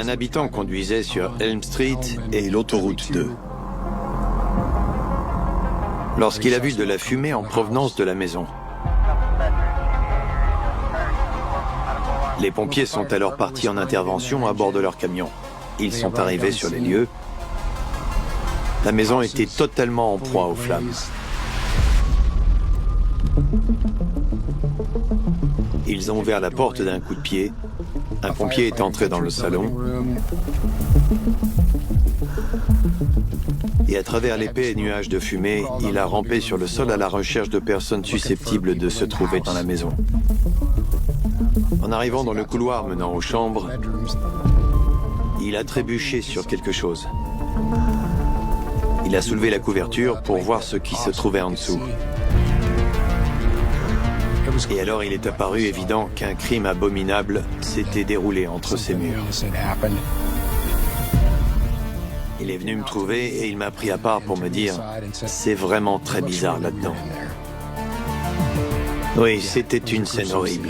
Un habitant conduisait sur Elm Street et l'autoroute 2. lorsqu'il a vu de la fumée en provenance de la maison. Les pompiers sont alors partis en intervention à bord de leur camion. Ils sont arrivés sur les lieux. La maison était totalement en proie aux flammes. Ils ont ouvert la porte d'un coup de pied. Un pompier est entré dans le salon. Et à travers l'épais nuage de fumée, il a rampé sur le sol à la recherche de personnes susceptibles de se trouver dans la maison. En arrivant dans le couloir menant aux chambres, il a trébuché sur quelque chose. Il a soulevé la couverture pour voir ce qui se trouvait en dessous. Et alors il est apparu évident qu'un crime abominable s'était déroulé entre ces murs. Il est venu me trouver et il m'a pris à part pour me dire « C'est vraiment très bizarre là-dedans ». Oui, c'était une scène horrible.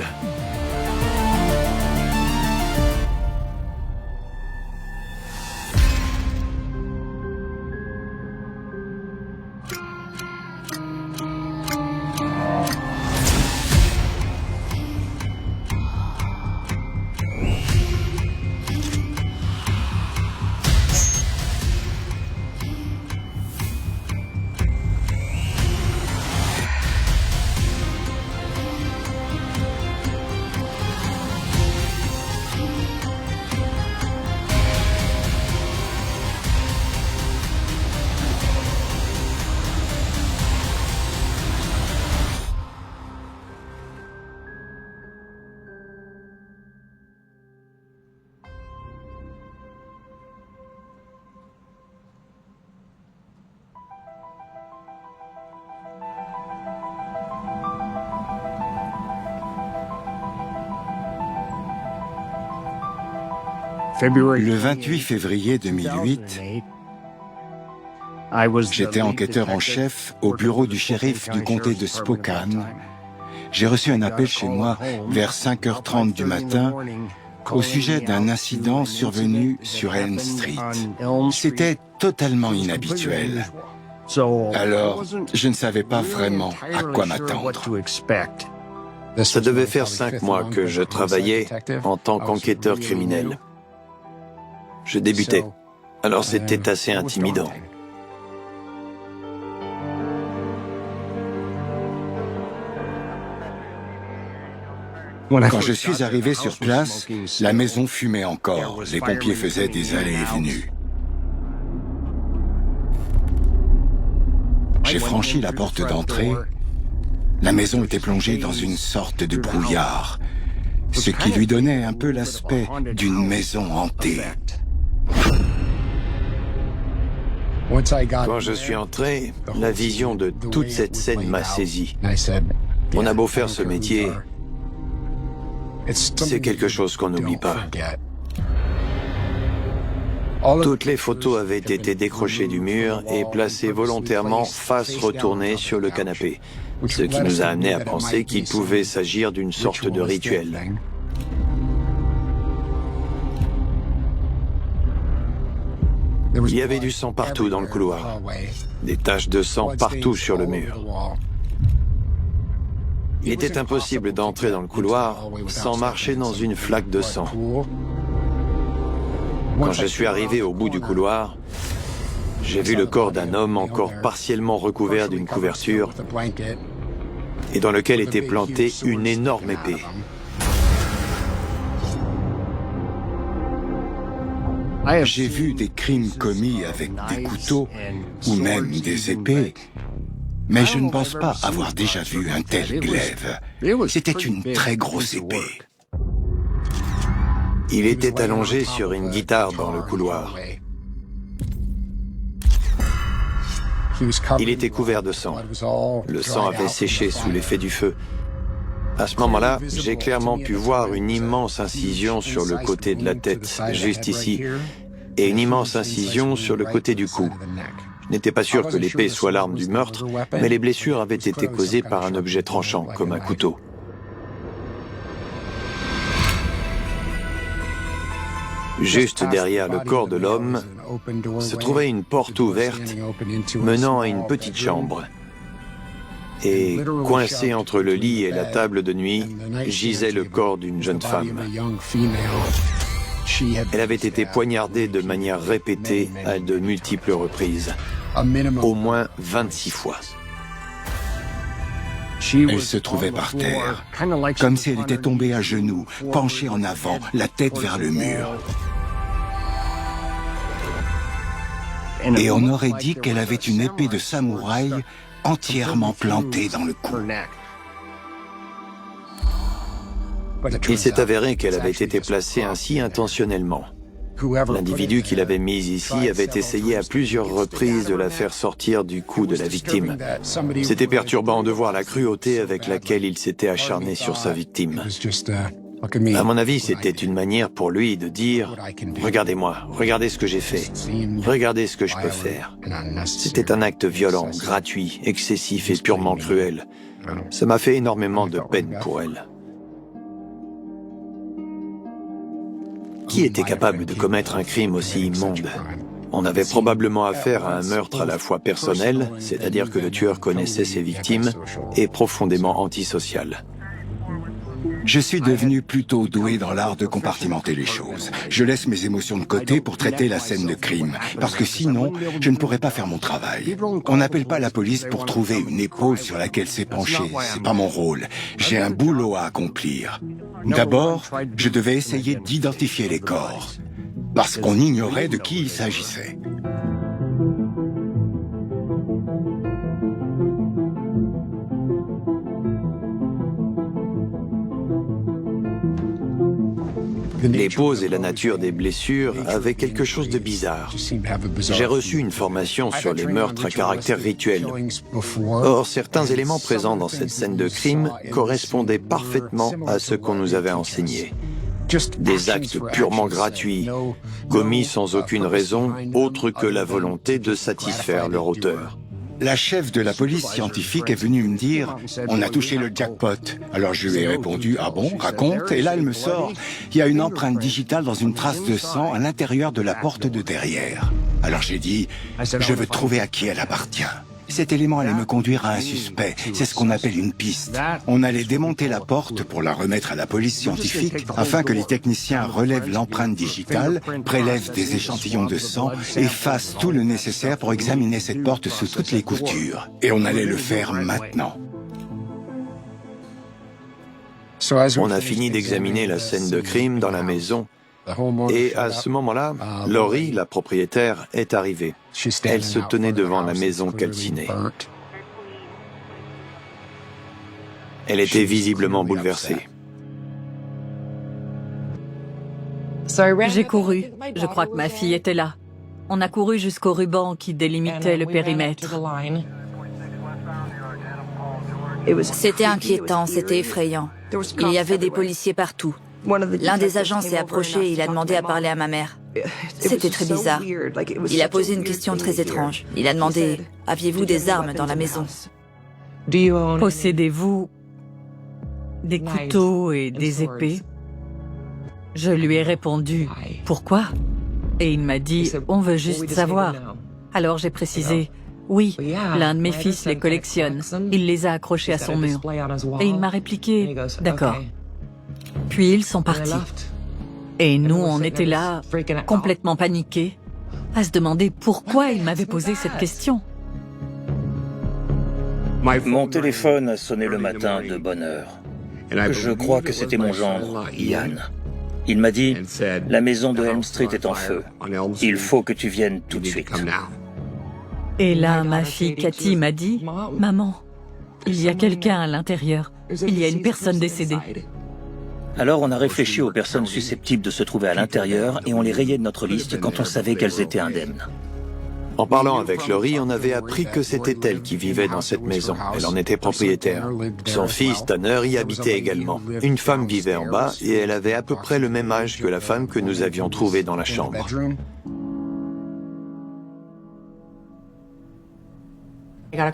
Le 28 février 2008, j'étais enquêteur en chef au bureau du shérif du comté de Spokane. J'ai reçu un appel chez moi vers 5h30 du matin au sujet d'un incident survenu sur Elm Street. C'était totalement inhabituel. Alors, je ne savais pas vraiment à quoi m'attendre. Ça devait faire 5 mois que je travaillais en tant qu'enquêteur criminel. Je débutais, alors c'était assez intimidant. Quand je suis arrivé sur place, la maison fumait encore. Les pompiers faisaient des allées et venues. J'ai franchi la porte d'entrée. La maison était plongée dans une sorte de brouillard, ce qui lui donnait un peu l'aspect d'une maison hantée. Quand je suis entré, la vision de toute cette scène m'a saisi. On a beau faire ce métier, c'est quelque chose qu'on n'oublie pas. Toutes les photos avaient été décrochées du mur et placées volontairement face retournée sur le canapé, ce qui nous a amené à penser qu'il pouvait s'agir d'une sorte de rituel. Il y avait du sang partout dans le couloir, des taches de sang partout sur le mur. Il était impossible d'entrer dans le couloir sans marcher dans une flaque de sang. Quand je suis arrivé au bout du couloir, j'ai vu le corps d'un homme encore partiellement recouvert d'une couverture et dans lequel était plantée une énorme épée. J'ai vu des crimes commis avec des couteaux ou même des épées, mais je ne pense pas avoir déjà vu un tel glaive. C'était une très grosse épée. Il était allongé sur une guitare dans le couloir. Il était couvert de sang. Le sang avait séché sous l'effet du feu. À ce moment-là, j'ai clairement pu voir une immense incision sur le côté de la tête, juste ici, et une immense incision sur le côté du cou. Je n'étais pas sûr que l'épée soit l'arme du meurtre, mais les blessures avaient été causées par un objet tranchant, comme un couteau. Juste derrière le corps de l'homme se trouvait une porte ouverte menant à une petite chambre. Et coincé entre le lit et la table de nuit, gisait le corps d'une jeune femme. Elle avait été poignardée de manière répétée à de multiples reprises, au moins 26 fois. Elle se trouvait par terre, comme si elle était tombée à genoux, penchée en avant, la tête vers le mur. Et on aurait dit qu'elle avait une épée de samouraï entièrement plantée dans le cou. Il s'est avéré qu'elle avait été placée ainsi intentionnellement. L'individu qui l'avait mise ici avait essayé à plusieurs reprises de la faire sortir du cou de la victime. C'était perturbant de voir la cruauté avec laquelle il s'était acharné sur sa victime. À mon avis, c'était une manière pour lui de dire « Regardez-moi, regardez ce que j'ai fait, regardez ce que je peux faire ». C'était un acte violent, gratuit, excessif et purement cruel. Ça m'a fait énormément de peine pour elle. Qui était capable de commettre un crime aussi immonde? On avait probablement affaire à un meurtre à la fois personnel, c'est-à-dire que le tueur connaissait ses victimes, et profondément antisocial. Je suis devenu plutôt doué dans l'art de compartimenter les choses. Je laisse mes émotions de côté pour traiter la scène de crime, parce que sinon, je ne pourrais pas faire mon travail. On n'appelle pas la police pour trouver une épaule sur laquelle s'épancher, c'est pas mon rôle. J'ai un boulot à accomplir. D'abord, je devais essayer d'identifier les corps, parce qu'on ignorait de qui il s'agissait. Les poses et la nature des blessures avaient quelque chose de bizarre. J'ai reçu une formation sur les meurtres à caractère rituel. Or, certains éléments présents dans cette scène de crime correspondaient parfaitement à ce qu'on nous avait enseigné. Des actes purement gratuits, commis sans aucune raison autre que la volonté de satisfaire leur auteur. La chef de la police scientifique est venue me dire « On a touché le jackpot ». Alors je lui ai répondu « Ah bon, raconte ». Et là, elle me sort « Il y a une empreinte digitale dans une trace de sang à l'intérieur de la porte de derrière ». Alors j'ai dit « Je veux trouver à qui elle appartient ». Cet élément allait me conduire à un suspect. C'est ce qu'on appelle une piste. On allait démonter la porte pour la remettre à la police scientifique afin que les techniciens relèvent l'empreinte digitale, prélèvent des échantillons de sang et fassent tout le nécessaire pour examiner cette porte sous toutes les coutures. Et on allait le faire maintenant. On a fini d'examiner la scène de crime dans la maison. Et à ce moment-là, Laurie, la propriétaire, est arrivée. Elle se tenait devant la maison calcinée. Elle était visiblement bouleversée. J'ai couru. Je crois que ma fille était là. On a couru jusqu'au ruban qui délimitait le périmètre. C'était inquiétant, c'était effrayant. Il y avait des policiers partout. L'un des agents s'est approché et il a demandé à parler à ma mère. C'était très bizarre. Il a posé une question très étrange. Il a demandé « Aviez-vous des armes dans la maison ?» Possédez-vous des couteaux et des épées? Je lui ai répondu « Pourquoi ?» Et il m'a dit « On veut juste savoir. » Alors j'ai précisé « Oui, l'un de mes fils les collectionne. Il les a accrochés à son mur. » Et il m'a répliqué « D'accord. » Puis ils sont partis. Et nous, on était là, complètement paniqués, à se demander pourquoi il m'avait posé cette question. Mon téléphone a sonné le matin de bonne heure. Je crois que c'était mon gendre, Ian. Il m'a dit « La maison de Elm Street est en feu. Il faut que tu viennes tout de suite. » Et là, ma fille Cathy m'a dit « Maman, il y a quelqu'un à l'intérieur. Il y a une personne décédée. » Alors on a réfléchi aux personnes susceptibles de se trouver à l'intérieur et on les rayait de notre liste quand on savait qu'elles étaient indemnes. En parlant avec Laurie, on avait appris que c'était elle qui vivait dans cette maison. Elle en était propriétaire. Son fils, Tanner, y habitait également. Une femme vivait en bas et elle avait à peu près le même âge que la femme que nous avions trouvée dans la chambre.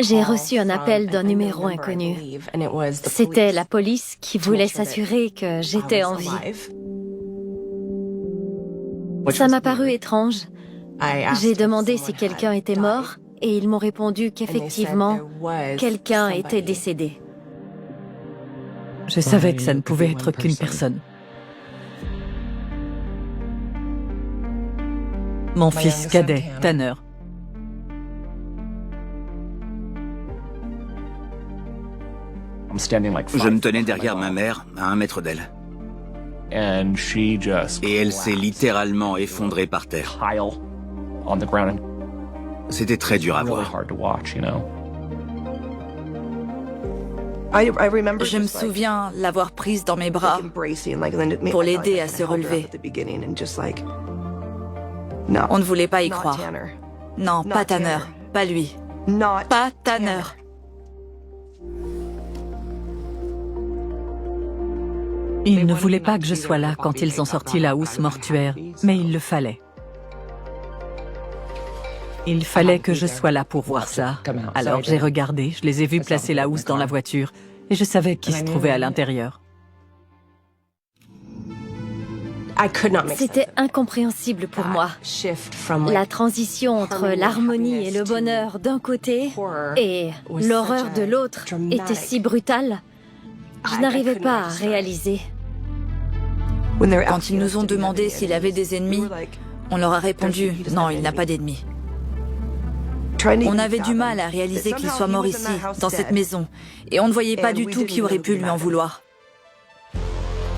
J'ai reçu un appel d'un numéro inconnu. C'était la police qui voulait s'assurer que j'étais en vie. Ça m'a paru étrange. J'ai demandé si quelqu'un était mort et ils m'ont répondu qu'effectivement, quelqu'un était décédé. Je savais que ça ne pouvait être qu'une personne. Mon fils cadet, Tanner. Je me tenais derrière ma mère, à 1 mètre d'elle. Et elle s'est littéralement effondrée par terre. C'était très dur à voir. Je me souviens l'avoir prise dans mes bras pour l'aider à se relever. On ne voulait pas y croire. Non, pas Tanner, pas lui. Pas Tanner. Ils ne voulaient pas que je sois là quand ils ont sorti la housse mortuaire, mais il le fallait. Il fallait que je sois là pour voir ça. Alors j'ai regardé, je les ai vus placer la housse dans la voiture, et je savais qui se trouvait à l'intérieur. C'était incompréhensible pour moi. La transition entre l'harmonie et le bonheur d'un côté et l'horreur de l'autre était si brutale. Je n'arrivais pas à réaliser. Quand ils nous ont demandé s'il avait des ennemis, on leur a répondu « Non, il n'a pas d'ennemis ». On avait du mal à réaliser qu'il soit mort ici, dans cette maison, et on ne voyait pas du tout qui aurait pu lui en vouloir.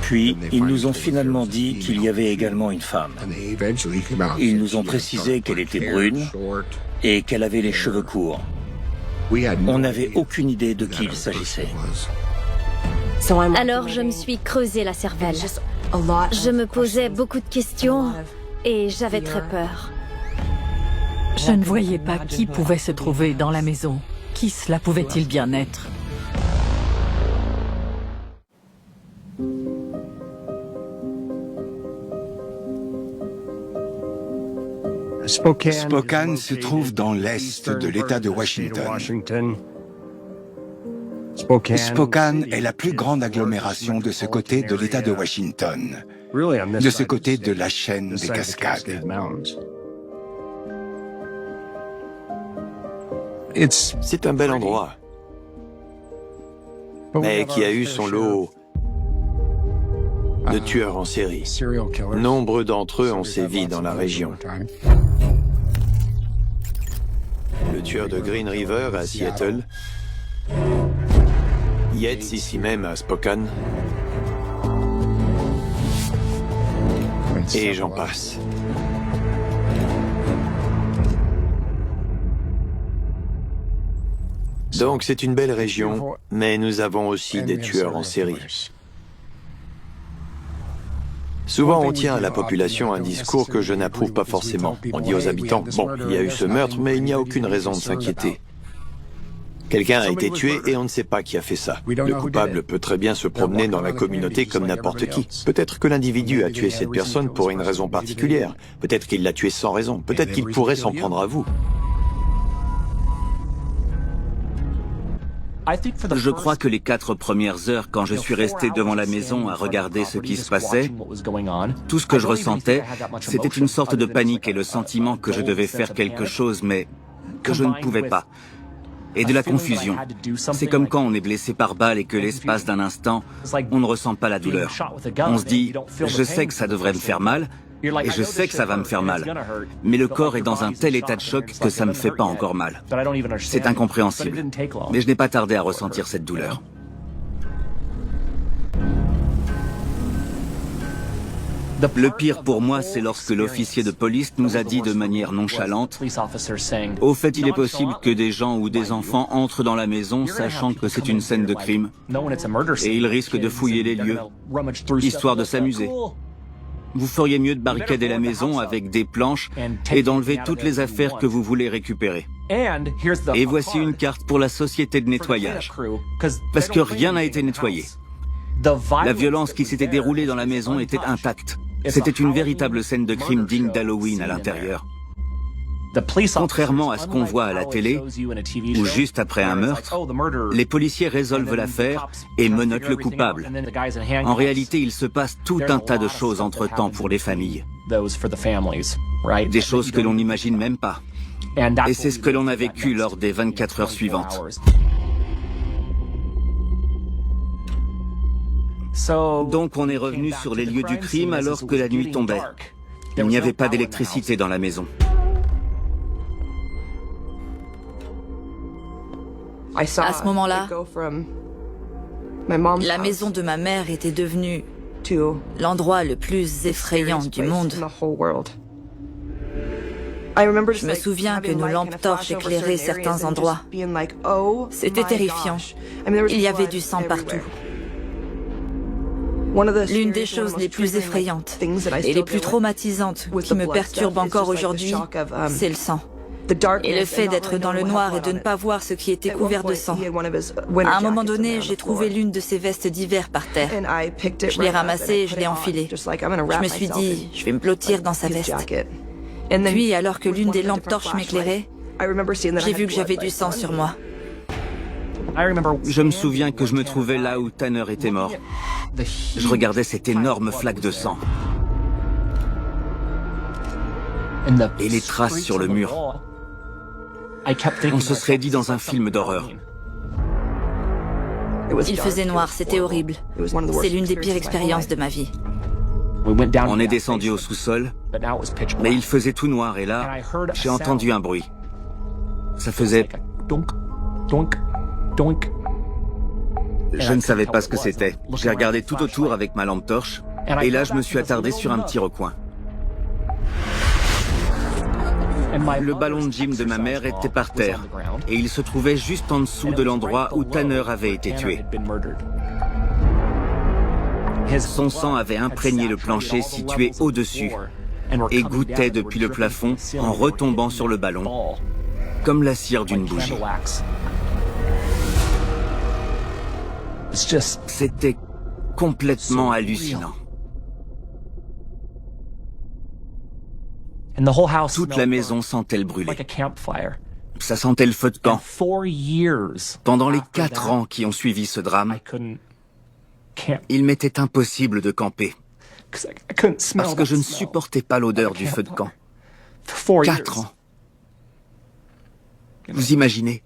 Puis, ils nous ont finalement dit qu'il y avait également une femme. Ils nous ont précisé qu'elle était brune et qu'elle avait les cheveux courts. On n'avait aucune idée de qui il s'agissait. Alors je me suis creusé la cervelle. Je me posais beaucoup de questions et j'avais très peur. Je ne voyais pas qui pouvait se trouver dans la maison. Qui cela pouvait-il bien être? Spokane se trouve dans l'est de l'État de Washington. Spokane est la plus grande agglomération de ce côté de l'État de Washington, de ce côté de la chaîne des Cascades. C'est un bel endroit, mais qui a eu son lot de tueurs en série. Nombreux d'entre eux ont sévi dans la région. Le tueur de Green River à Seattle, Yates ici même à Spokane, et j'en passe. Donc c'est une belle région, mais nous avons aussi des tueurs en série. Souvent on tient à la population un discours que je n'approuve pas forcément. On dit aux habitants, bon, il y a eu ce meurtre, mais il n'y a aucune raison de s'inquiéter. Quelqu'un a été tué et on ne sait pas qui a fait ça. Le coupable peut très bien se promener dans la communauté comme n'importe qui. Peut-être que l'individu a tué cette personne pour une raison particulière. Peut-être qu'il l'a tué sans raison. Peut-être qu'il pourrait s'en prendre à vous. Je crois que les 4 premières heures, quand je suis resté devant la maison à regarder ce qui se passait, tout ce que je ressentais, c'était une sorte de panique et le sentiment que je devais faire quelque chose, mais que je ne pouvais pas. Et de la confusion. C'est comme quand on est blessé par balle et que l'espace d'un instant, on ne ressent pas la douleur. On se dit, je sais que ça devrait me faire mal, et je sais que ça va me faire mal. Mais le corps est dans un tel état de choc que ça me fait pas encore mal. C'est incompréhensible. Mais je n'ai pas tardé à ressentir cette douleur. Le pire pour moi, c'est lorsque l'officier de police nous a dit de manière nonchalante « Au fait, il est possible que des gens ou des enfants entrent dans la maison sachant que c'est une scène de crime et ils risquent de fouiller les lieux, histoire de s'amuser. Vous feriez mieux de barricader la maison avec des planches et d'enlever toutes les affaires que vous voulez récupérer. Et voici une carte pour la société de nettoyage, parce que rien n'a été nettoyé. La violence qui s'était déroulée dans la maison était intacte. C'était une véritable scène de crime digne d'Halloween à l'intérieur. Contrairement à ce qu'on voit à la télé, où juste après un meurtre, les policiers résolvent l'affaire et menottent le coupable. En réalité, il se passe tout un tas de choses entre-temps pour les familles. Des choses que l'on n'imagine même pas. Et c'est ce que l'on a vécu lors des 24 heures suivantes. Donc on est revenu sur les lieux du crime alors que la nuit tombait. Il n'y avait pas d'électricité dans la maison. À ce moment-là, la maison de ma mère était devenue l'endroit le plus effrayant du monde. Je me souviens que nos lampes torches éclairaient certains endroits. C'était terrifiant. Il y avait du sang partout. L'une des choses les plus effrayantes et les plus traumatisantes qui me perturbent encore aujourd'hui, c'est le sang. Et le fait d'être dans le noir et de ne pas voir ce qui était couvert de sang. À un moment donné, j'ai trouvé l'une de ces vestes d'hiver par terre. Je l'ai ramassée et je l'ai enfilée. Je me suis dit, je vais me blottir dans sa veste. Puis, alors que l'une des lampes torches m'éclairait, j'ai vu que j'avais du sang sur moi. Je me souviens que je me trouvais là où Tanner était mort. Je regardais cette énorme flaque de sang. Et les traces sur le mur. On se serait dit dans un film d'horreur. Il faisait noir, c'était horrible. C'est l'une des pires expériences de ma vie. On est descendu au sous-sol, mais il faisait tout noir et là, j'ai entendu un bruit. Ça faisait... Je ne savais pas ce que c'était. J'ai regardé tout autour avec ma lampe torche, et là je me suis attardé sur un petit recoin. Le ballon de gym de ma mère était par terre, et il se trouvait juste en dessous de l'endroit où Tanner avait été tué. Son sang avait imprégné le plancher situé au-dessus, et goûtait depuis le plafond en retombant sur le ballon, comme la cire d'une bougie. C'était complètement hallucinant. Toute la maison sentait le brûler. Ça sentait le feu de camp. Pendant les 4 ans qui ont suivi ce drame, il m'était impossible de camper. Parce que je ne supportais pas l'odeur du feu de camp. 4 ans. Vous imaginez ?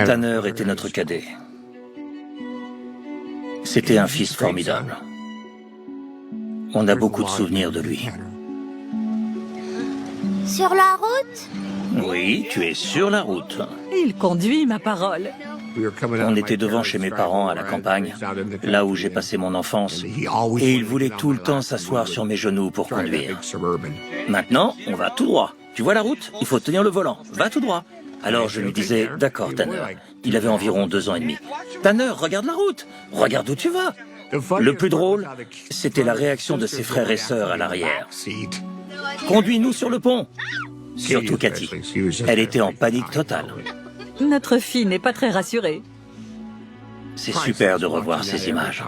Tanner était notre cadet. C'était un fils formidable. On a beaucoup de souvenirs de lui. Sur la route? Oui, tu es sur la route. Il conduit, ma parole. On était devant chez mes parents à la campagne, là où j'ai passé mon enfance, et il voulait tout le temps s'asseoir sur mes genoux pour conduire. Maintenant, on va tout droit. Tu vois la route? Il faut tenir le volant. Va tout droit. Alors je lui disais, d'accord Tanner. Il avait environ 2 ans et demi. Tanner, regarde la route. Regarde où tu vas. Le plus drôle, c'était la réaction de ses frères et sœurs à l'arrière. Conduis-nous sur le pont. Surtout Cathy. Elle était en panique totale. Notre fille n'est pas très rassurée. C'est super de revoir ces images.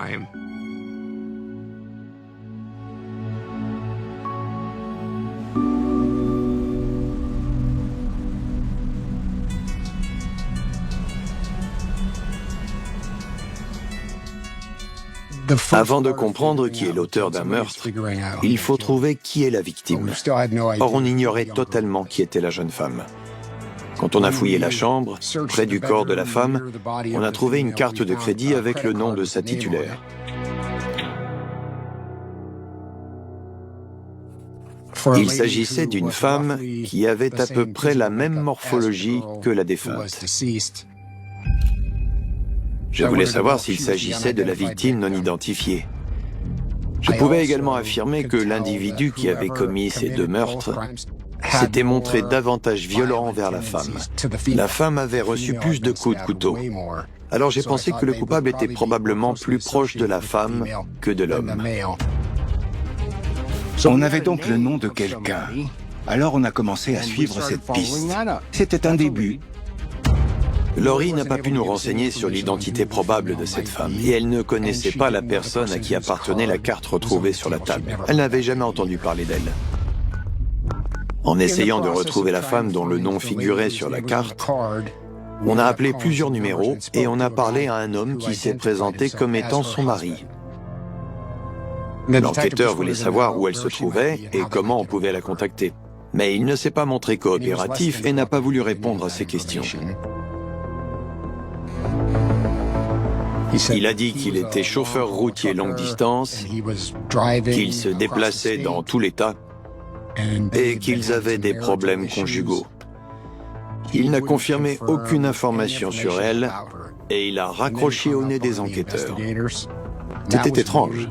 Avant de comprendre qui est l'auteur d'un meurtre, il faut trouver qui est la victime. Or, on ignorait totalement qui était la jeune femme. Quand on a fouillé la chambre, près du corps de la femme, on a trouvé une carte de crédit avec le nom de sa titulaire. Il s'agissait d'une femme qui avait à peu près la même morphologie que la défunte. Je voulais savoir s'il s'agissait de la victime non identifiée. Je pouvais également affirmer que l'individu qui avait commis ces 2 meurtres s'était montré davantage violent envers la femme. La femme avait reçu plus de coups de couteau. Alors j'ai pensé que le coupable était probablement plus proche de la femme que de l'homme. On avait donc le nom de quelqu'un. Alors on a commencé à suivre cette piste. C'était un début. Laurie n'a pas pu nous renseigner sur l'identité probable de cette femme et elle ne connaissait pas la personne à qui appartenait la carte retrouvée sur la table. Elle n'avait jamais entendu parler d'elle. En essayant de retrouver la femme dont le nom figurait sur la carte, On a appelé plusieurs numéros et on a parlé à un homme qui s'est présenté comme étant son mari. L'enquêteur voulait savoir où elle se trouvait et comment on pouvait la contacter. Mais il ne s'est pas montré coopératif et n'a pas voulu répondre à ces questions. Il a dit qu'il était chauffeur routier longue distance, qu'il se déplaçait dans tout l'État et qu'ils avaient des problèmes conjugaux. Il n'a confirmé aucune information sur elle et il a raccroché au nez des enquêteurs. C'était étrange.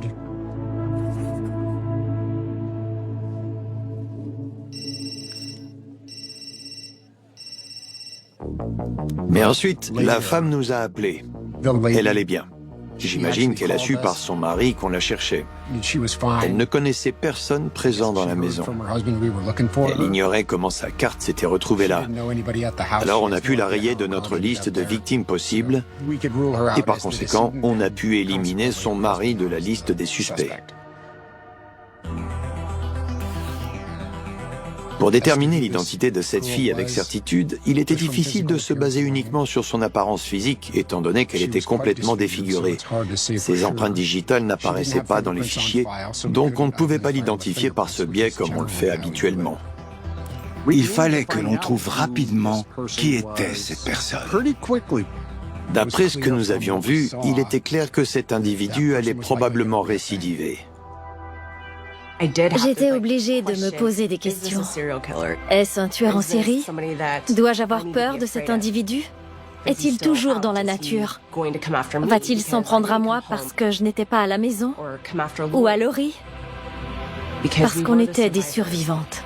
Mais ensuite, la femme nous a appelés. Elle allait bien. J'imagine qu'elle a su par son mari qu'on la cherchait. Elle ne connaissait personne présent dans la maison. Elle ignorait comment sa carte s'était retrouvée là. Alors on a pu la rayer de notre liste de victimes possibles et par conséquent, on a pu éliminer son mari de la liste des suspects. Pour déterminer l'identité de cette fille avec certitude, il était difficile de se baser uniquement sur son apparence physique, étant donné qu'elle était complètement défigurée. Ses empreintes digitales n'apparaissaient pas dans les fichiers, donc on ne pouvait pas l'identifier par ce biais comme on le fait habituellement. Il fallait que l'on trouve rapidement qui était cette personne. D'après ce que nous avions vu, il était clair que cet individu allait probablement récidiver. J'étais obligée de me poser des questions. Est-ce un tueur en série? Dois-je avoir peur de cet individu? Est-il toujours dans la nature? Va-t-il s'en prendre à moi parce que je n'étais pas à la maison? Ou à Laurie? Parce qu'on était des survivantes.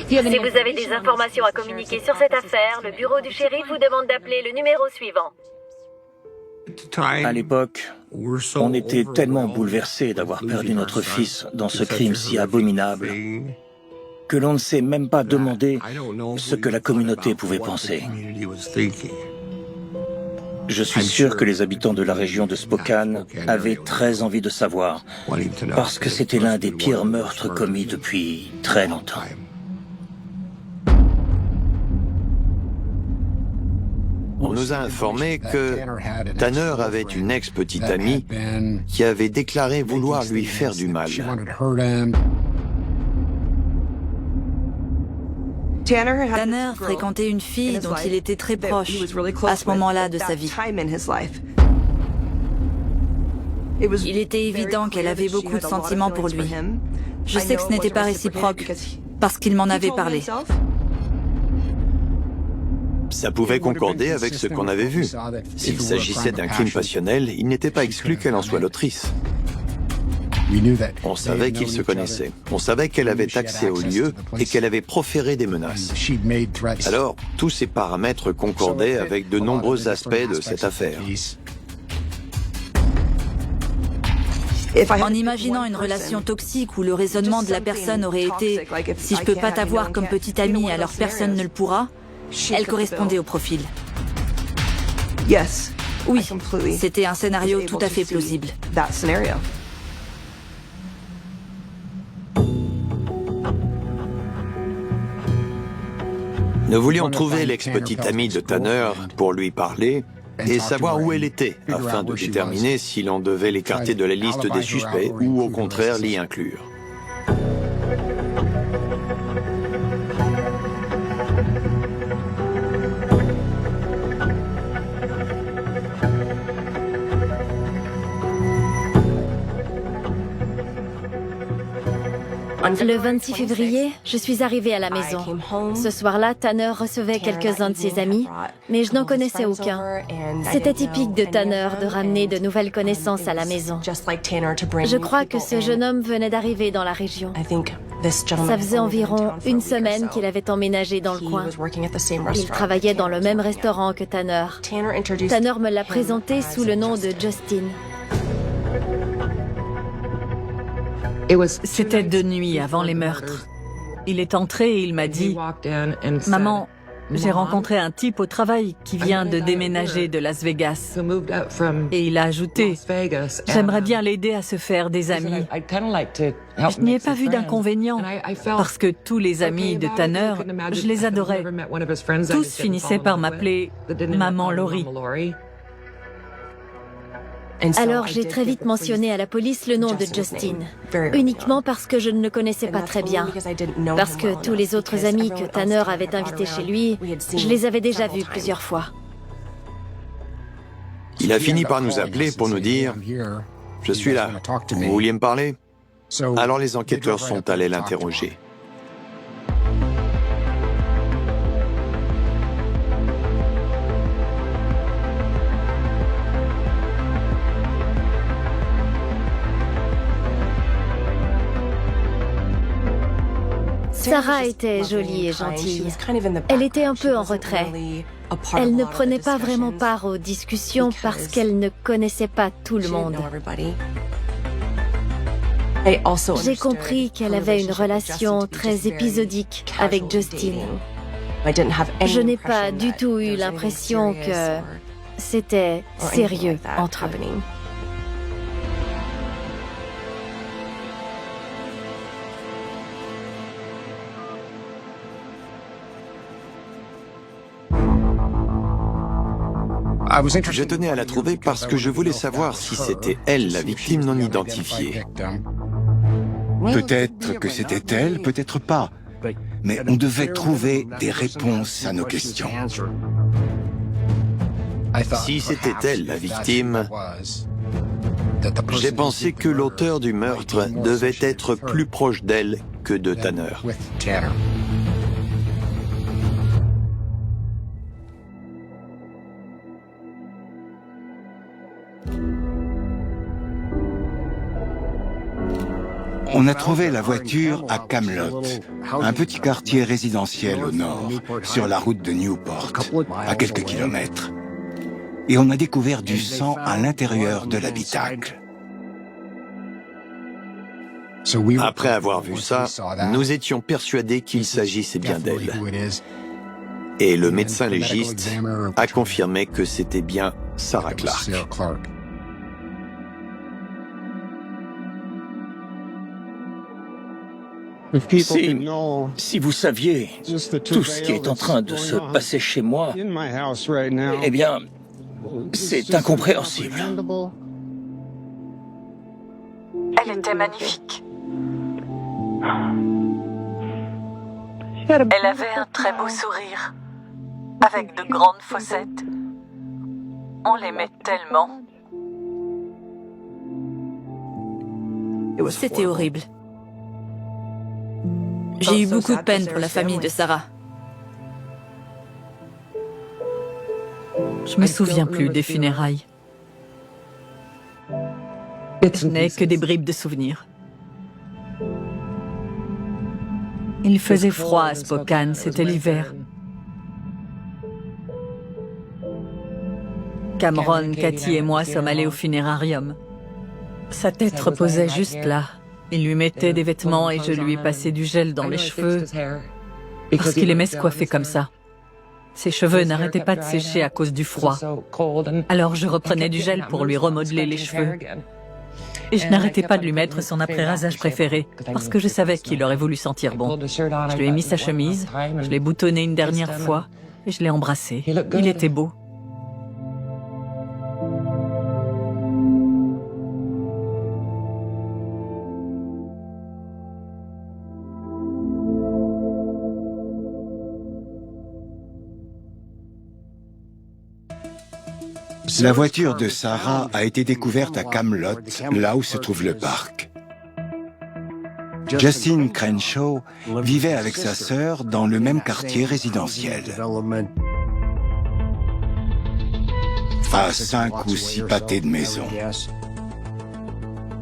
Si vous avez des informations à communiquer sur cette affaire, le bureau du shérif vous demande d'appeler le numéro suivant. À l'époque, on était tellement bouleversés d'avoir perdu notre fils dans ce crime si abominable que l'on ne s'est même pas demandé ce que la communauté pouvait penser. Je suis sûr que les habitants de la région de Spokane avaient très envie de savoir, parce que c'était l'un des pires meurtres commis depuis très longtemps. On nous a informé que Tanner avait une ex-petite amie qui avait déclaré vouloir lui faire du mal. Tanner fréquentait une fille dont il était très proche à ce moment-là de sa vie. Il était évident qu'elle avait beaucoup de sentiments pour lui. Je sais que ce n'était pas réciproque, parce qu'il m'en avait parlé. Ça pouvait concorder avec ce qu'on avait vu. S'il s'agissait d'un crime passionnel, il n'était pas exclu qu'elle en soit l'autrice. On savait qu'ils se connaissaient. On savait qu'elle avait accès au lieu et qu'elle avait proféré des menaces. Alors, tous ces paramètres concordaient avec de nombreux aspects de cette affaire. En imaginant une relation toxique où le raisonnement de la personne aurait été « si je peux pas t'avoir comme petite amie, alors personne ne le pourra », elle correspondait au profil. Oui, c'était un scénario tout à fait plausible. Nous voulions trouver l'ex-petite amie de Tanner pour lui parler et savoir où elle était, afin de déterminer si l'on devait l'écarter de la liste des suspects ou au contraire l'y inclure. Le 26 février, je suis arrivée à la maison. Ce soir-là, Tanner recevait quelques-uns de ses amis, mais je n'en connaissais aucun. C'était typique de Tanner de ramener de nouvelles connaissances à la maison. Je crois que ce jeune homme venait d'arriver dans la région. Ça faisait environ une semaine qu'il avait emménagé dans le coin. Il travaillait dans le même restaurant que Tanner. Tanner me l'a présenté sous le nom de Justin. C'était de nuit avant les meurtres. Il est entré et il m'a dit « Maman, J'ai rencontré un type au travail qui vient de déménager de Las Vegas. Et il a ajouté, j'aimerais bien l'aider à se faire des amis. Je n'y ai pas vu d'inconvénient, parce que tous les amis de Tanner, je les adorais. Tous finissaient par m'appeler Maman Laurie. Alors j'ai très vite mentionné à la police le nom de Justin, uniquement parce que je ne le connaissais pas très bien. Parce que tous les autres amis que Tanner avait invités chez lui, je les avais déjà vus plusieurs fois. Il a fini par nous appeler pour nous dire « Je suis là, vous vouliez me parler ?» Alors les enquêteurs sont allés l'interroger. Sarah était jolie et gentille. Elle était un peu en retrait. Elle ne prenait pas vraiment part aux discussions parce qu'elle ne connaissait pas tout le monde. J'ai compris qu'elle avait une relation très épisodique avec Justin. Je n'ai pas du tout eu l'impression que c'était sérieux entre eux. Je tenais à la trouver parce que je voulais savoir si c'était elle la victime non identifiée. Peut-être que c'était elle, peut-être pas. Mais on devait trouver des réponses à nos questions. Si c'était elle la victime, j'ai pensé que l'auteur du meurtre devait être plus proche d'elle que de Tanner. On a trouvé la voiture à Camelot, un petit quartier résidentiel au nord, sur la route de Newport, à quelques kilomètres. Et on a découvert du sang à l'intérieur de l'habitacle. Après avoir vu ça, nous étions persuadés qu'il s'agissait bien d'elle. Et le médecin légiste a confirmé que c'était bien Sarah Clark. Si vous saviez tout ce qui est en train de se passer chez moi, eh bien, c'est incompréhensible. Elle était magnifique. Elle avait un très beau sourire, avec de grandes fossettes. On l'aimait tellement. C'était horrible. J'ai eu beaucoup de peine pour la famille de Sarah. Je me souviens plus des funérailles. Je n'ai que des bribes de souvenirs. Il faisait froid à Spokane, c'était l'hiver. Cameron, Cathy et moi sommes allés au funérarium. Sa tête reposait juste là. Il lui mettait des vêtements et je lui passais du gel dans les cheveux parce qu'il aimait se coiffer comme ça. Ses cheveux n'arrêtaient pas de sécher à cause du froid. Alors je reprenais du gel pour lui remodeler les cheveux. Et je n'arrêtais pas de lui mettre son après-rasage préféré parce que je savais qu'il aurait voulu sentir bon. Je lui ai mis sa chemise, je l'ai boutonnée une dernière fois et je l'ai embrassé. Il était beau. La voiture de Sarah a été découverte à Camelot, là où se trouve le parc. Justin Crenshaw vivait avec sa sœur dans le même quartier résidentiel. À 5 ou 6 pâtés de maison.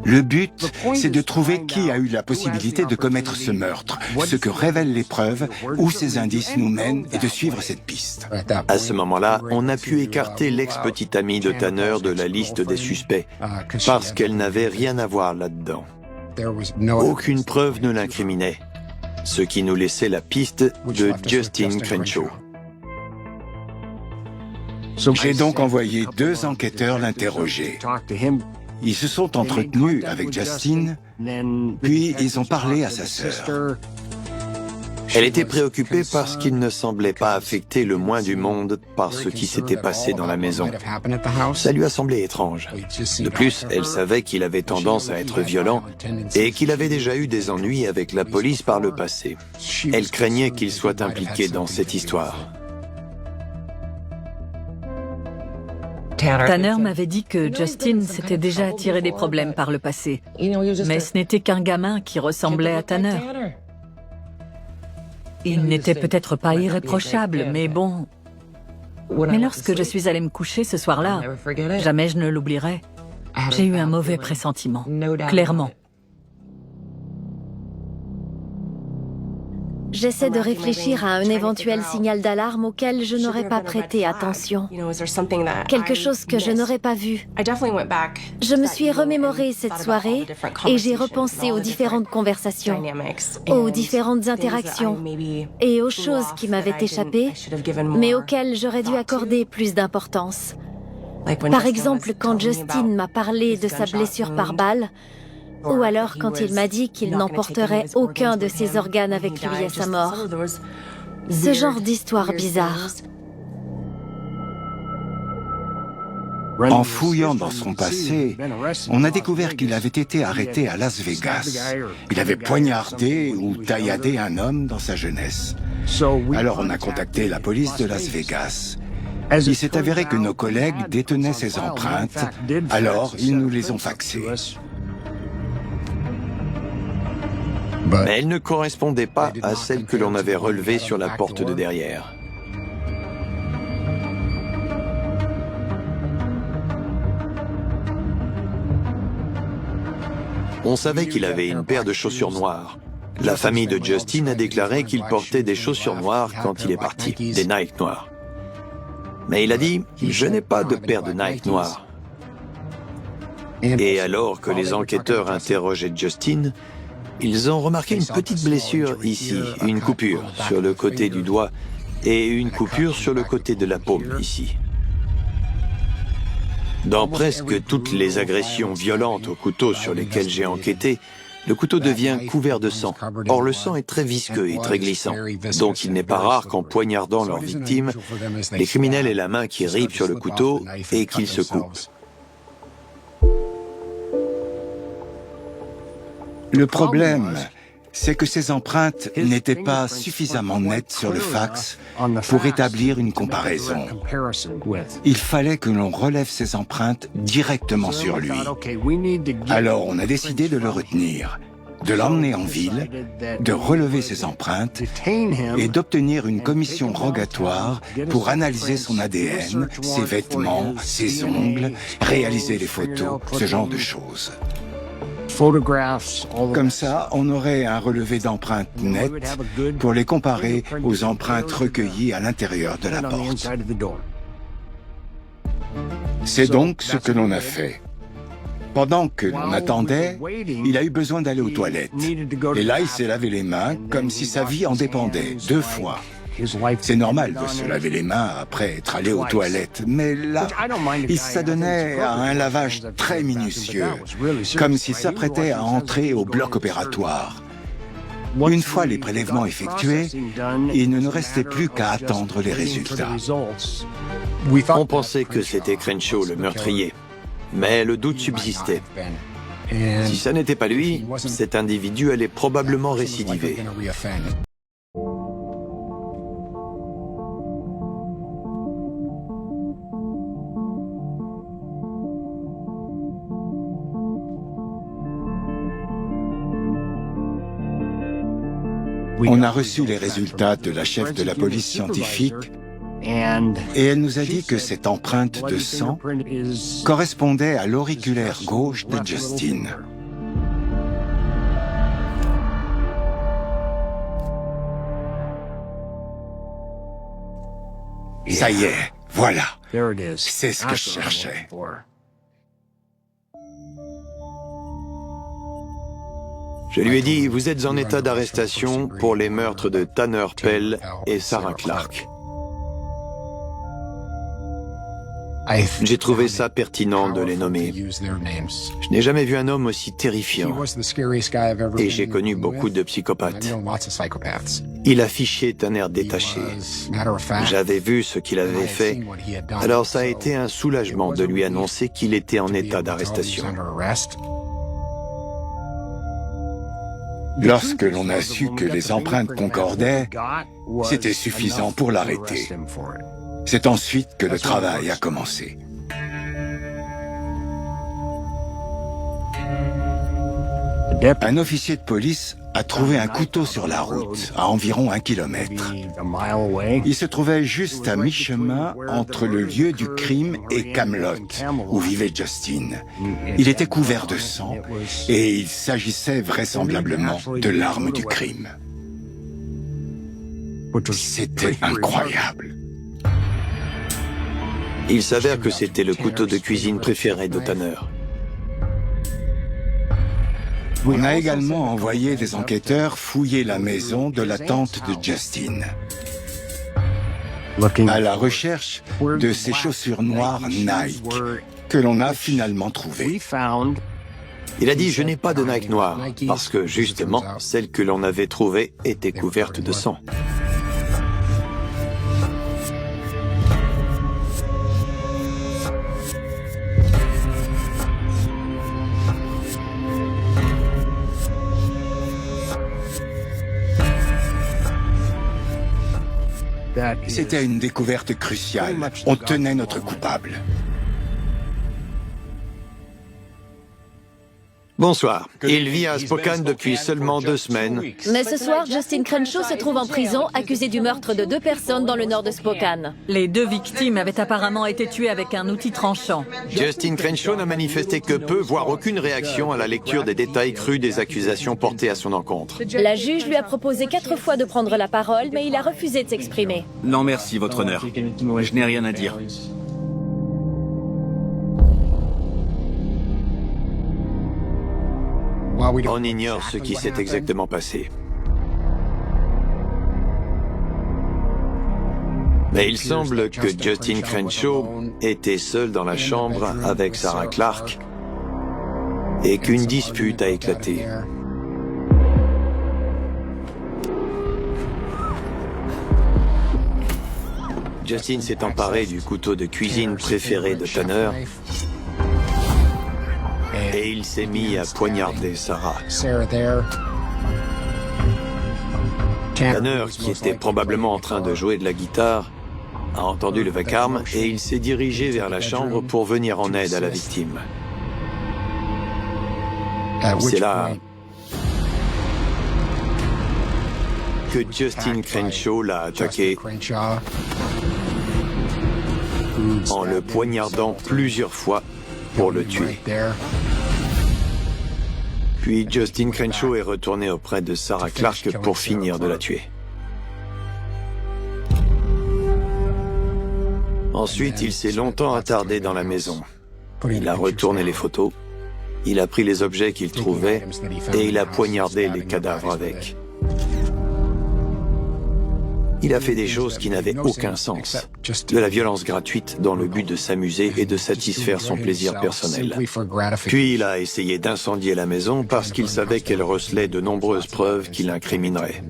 Le but, c'est de trouver qui a eu la possibilité de commettre ce meurtre, ce que révèlent les preuves, où ces indices nous mènent et de suivre cette piste. À ce moment-là, on a pu écarter l'ex-petite amie de Tanner de la liste des suspects, parce qu'elle n'avait rien à voir là-dedans. Aucune preuve ne l'incriminait, ce qui nous laissait la piste de Justin Crenshaw. J'ai donc envoyé 2 enquêteurs l'interroger. Ils se sont entretenus avec Justin, puis ils ont parlé à sa sœur. Elle était préoccupée parce qu'il ne semblait pas affecté le moins du monde par ce qui s'était passé dans la maison. Ça lui a semblé étrange. De plus, elle savait qu'il avait tendance à être violent et qu'il avait déjà eu des ennuis avec la police par le passé. Elle craignait qu'il soit impliqué dans cette histoire. Tanner m'avait dit que Justin s'était déjà attiré des problèmes par le passé. Mais ce n'était qu'un gamin qui ressemblait à Tanner. Il n'était peut-être pas irréprochable, mais bon... Mais lorsque je suis allée me coucher ce soir-là, jamais je ne l'oublierai. J'ai eu un mauvais pressentiment, clairement. J'essaie de réfléchir à un éventuel signal d'alarme auquel je n'aurais pas prêté attention. Quelque chose que je n'aurais pas vu. Je me suis remémoré cette soirée et j'ai repensé aux différentes conversations, aux différentes interactions et aux choses qui m'avaient échappé, mais auxquelles j'aurais dû accorder plus d'importance. Par exemple, quand Justin m'a parlé de sa blessure par balle, ou alors quand il m'a dit qu'il n'emporterait aucun de ses organes avec lui à sa mort. Ce genre d'histoire bizarre. En fouillant dans son passé, on a découvert qu'il avait été arrêté à Las Vegas. Il avait poignardé ou tailladé un homme dans sa jeunesse. Alors on a contacté la police de Las Vegas. Il s'est avéré que nos collègues détenaient ses empreintes, alors ils nous les ont faxées. Mais elle ne correspondait pas à celle que l'on avait relevée sur la porte de derrière. On savait qu'il avait une paire de chaussures noires. La famille de Justin a déclaré qu'il portait des chaussures noires quand il est parti, des Nike noires. Mais il a dit « Je n'ai pas de paire de Nike noires ». Et alors que les enquêteurs interrogeaient Justin, ils ont remarqué une petite blessure ici, une coupure sur le côté du doigt et une coupure sur le côté de la paume ici. Dans presque toutes les agressions violentes au couteau sur lesquelles j'ai enquêté, le couteau devient couvert de sang. Or, le sang est très visqueux et très glissant. Donc, il n'est pas rare qu'en poignardant leur victime, les criminels aient la main qui ripe sur le couteau et qu'ils se coupent. Le problème, c'est que ces empreintes n'étaient pas suffisamment nettes sur le fax pour établir une comparaison. Il fallait que l'on relève ces empreintes directement sur lui. Alors on a décidé de le retenir, de l'emmener en ville, de relever ses empreintes et d'obtenir une commission rogatoire pour analyser son ADN, ses vêtements, ses ongles, réaliser les photos, ce genre de choses. Comme ça, on aurait un relevé d'empreintes nettes pour les comparer aux empreintes recueillies à l'intérieur de la porte. C'est donc ce que l'on a fait. Pendant que l'on attendait, il a eu besoin d'aller aux toilettes. Et là, il s'est lavé les mains comme si sa vie en dépendait, 2 fois. C'est normal de se laver les mains après être allé aux toilettes, mais là, il s'adonnait à un lavage très minutieux, comme s'il s'apprêtait à entrer au bloc opératoire. Une fois les prélèvements effectués, il ne nous restait plus qu'à attendre les résultats. On pensait que c'était Crenshaw, le meurtrier, mais le doute subsistait. Si ça n'était pas lui, cet individu allait probablement récidiver. On a reçu les résultats de la chef de la police scientifique et elle nous a dit que cette empreinte de sang correspondait à l'auriculaire gauche de Justin. Ça y est, voilà. C'est ce que je cherchais. Je lui ai dit, vous êtes en état d'arrestation pour les meurtres de Tanner Pell et Sarah Clark. J'ai trouvé ça pertinent de les nommer. Je n'ai jamais vu un homme aussi terrifiant. Et j'ai connu beaucoup de psychopathes. Il affichait un air détaché. J'avais vu ce qu'il avait fait, alors ça a été un soulagement de lui annoncer qu'il était en état d'arrestation. Lorsque l'on a su que les empreintes concordaient, c'était suffisant pour l'arrêter. C'est ensuite que le travail a commencé. Un officier de police a trouvé un couteau sur la route, à environ 1 kilomètre. Il se trouvait juste à mi-chemin entre le lieu du crime et Camelot, où vivait Justin. Il était couvert de sang et il s'agissait vraisemblablement de l'arme du crime. C'était incroyable. Il s'avère que c'était le couteau de cuisine préféré de Tanner. On a également envoyé des enquêteurs fouiller la maison de la tante de Justin, à la recherche de ces chaussures noires Nike, que l'on a finalement trouvées. Il a dit « Je n'ai pas de Nike noire » parce que, justement, celles que l'on avait trouvées étaient couvertes de sang. C'était une découverte cruciale. On tenait notre coupable. Bonsoir. Il vit à Spokane depuis seulement 2 semaines. Mais ce soir, Justin Crenshaw se trouve en prison, accusé du meurtre de 2 personnes dans le nord de Spokane. Les 2 victimes avaient apparemment été tuées avec un outil tranchant. Justin Crenshaw n'a manifesté que peu, voire aucune réaction à la lecture des détails crus des accusations portées à son encontre. La juge lui a proposé 4 fois de prendre la parole, mais il a refusé de s'exprimer. Non merci, votre honneur. Je n'ai rien à dire. On ignore ce qui s'est exactement passé. Mais il semble que Justin Crenshaw était seul dans la chambre avec Sarah Clark et qu'une dispute a éclaté. Justin s'est emparé du couteau de cuisine préféré de Tanner et il s'est mis à poignarder Sarah. Tanner, qui était probablement en train de jouer de la guitare, a entendu le vacarme et il s'est dirigé vers la chambre pour venir en aide à la victime. C'est là que Justin Crenshaw l'a attaqué en le poignardant plusieurs fois pour le tuer. Puis Justin Crenshaw est retourné auprès de Sarah Clark pour finir de la tuer. Ensuite, il s'est longtemps attardé dans la maison. Il a retourné les photos, il a pris les objets qu'il trouvait et il a poignardé les cadavres avec. Il a fait des choses qui n'avaient aucun sens. De la violence gratuite dans le but de s'amuser et de satisfaire son plaisir personnel. Puis il a essayé d'incendier la maison parce qu'il savait qu'elle recelait de nombreuses preuves qui l'incrimineraient.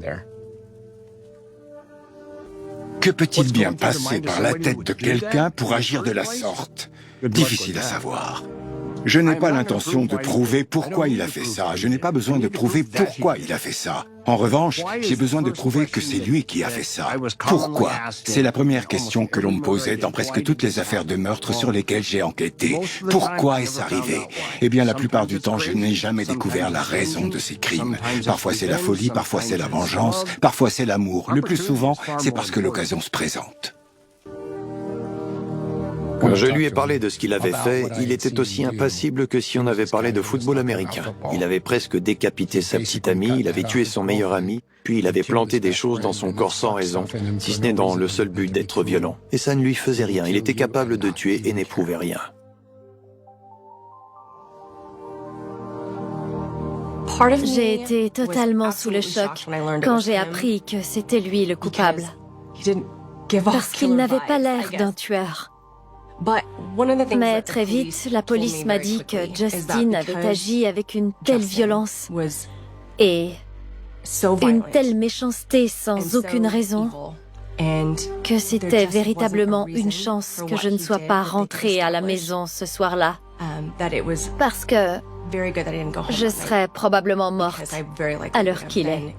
Que peut-il bien passer par la tête de quelqu'un pour agir de la sorte? Difficile à savoir. Je n'ai pas l'intention de prouver pourquoi il a fait ça. Je n'ai pas besoin de prouver pourquoi il a fait ça. En revanche, j'ai besoin de prouver que c'est lui qui a fait ça. Pourquoi? C'est la première question que l'on me posait dans presque toutes les affaires de meurtre sur lesquelles j'ai enquêté. Pourquoi est-ce arrivé? Eh bien, la plupart du temps, je n'ai jamais découvert la raison de ces crimes. Parfois c'est la folie, parfois c'est la vengeance, parfois c'est l'amour. Le plus souvent, c'est parce que l'occasion se présente. Quand je lui ai parlé de ce qu'il avait fait, il était aussi impassible que si on avait parlé de football américain. Il avait presque décapité sa petite amie, il avait tué son meilleur ami, puis il avait planté des choses dans son corps sans raison, si ce n'est dans le seul but d'être violent. Et ça ne lui faisait rien, il était capable de tuer et n'éprouvait rien. J'ai été totalement sous le choc quand j'ai appris que c'était lui le coupable. Parce qu'il n'avait pas l'air d'un tueur. Mais très vite, la police m'a dit que Justin avait agi avec une telle violence et une telle méchanceté sans aucune raison que c'était véritablement une chance que je ne sois pas rentrée à la maison ce soir-là. Parce que je serais probablement morte à l'heure qu'il est.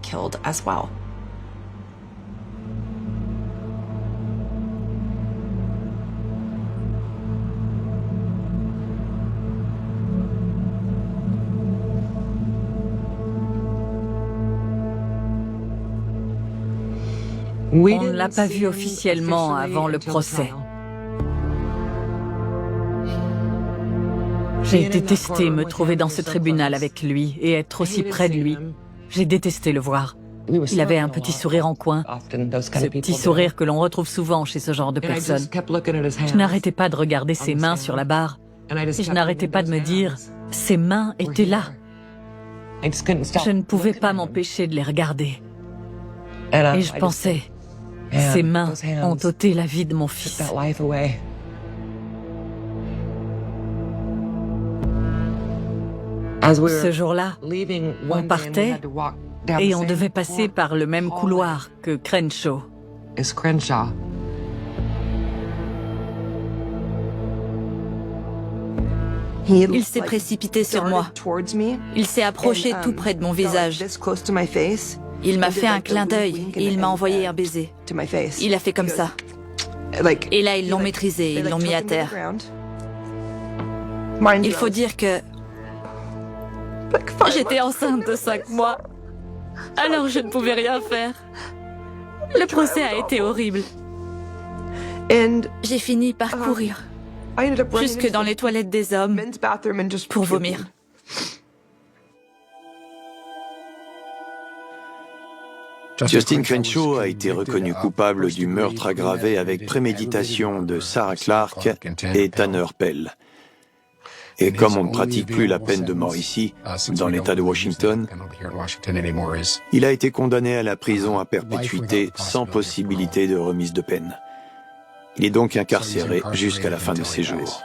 On ne l'a pas vu officiellement avant le procès. J'ai détesté me trouver dans ce tribunal avec lui et être aussi près de lui. J'ai détesté le voir. Il avait un petit sourire en coin, ce petit sourire que l'on retrouve souvent chez ce genre de personnes. Je n'arrêtais pas de regarder ses mains sur la barre et je n'arrêtais pas de me dire, ses mains étaient là. Je ne pouvais pas m'empêcher de les regarder. Et je pensais, ses mains ont ôté la vie de mon fils. Ce jour-là, on partait et on devait passer par le même couloir que Crenshaw. Il s'est précipité sur moi. Il s'est approché tout près de mon visage. Il m'a fait un clin d'œil et il m'a envoyé un baiser. Il a fait comme ça. Et là, ils l'ont maîtrisé, ils l'ont mis à terre. Il faut dire que j'étais enceinte de 5 mois. Alors je ne pouvais rien faire. Le procès a été horrible. J'ai fini par courir jusque dans les toilettes des hommes pour vomir. Justin Crenshaw a été reconnu coupable du meurtre aggravé avec préméditation de Sarah Clark et Tanner Pell. Et comme on ne pratique plus la peine de mort ici, dans l'État de Washington, il a été condamné à la prison à perpétuité sans possibilité de remise de peine. Il est donc incarcéré jusqu'à la fin de ses jours.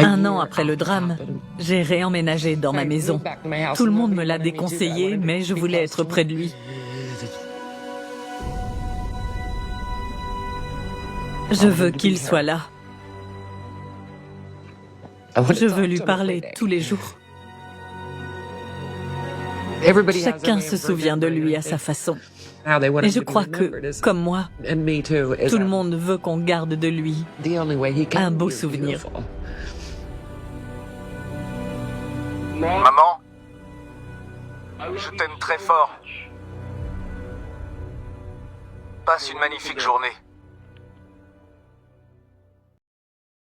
Un an après le drame, j'ai réemménagé dans ma maison. Tout le monde me l'a déconseillé, mais je voulais être près de lui. Je veux qu'il soit là. Je veux lui parler tous les jours. Chacun se souvient de lui à sa façon. Et je crois que, comme moi, tout le monde veut qu'on garde de lui un beau souvenir. Maman, je t'aime très fort. Passe une magnifique journée.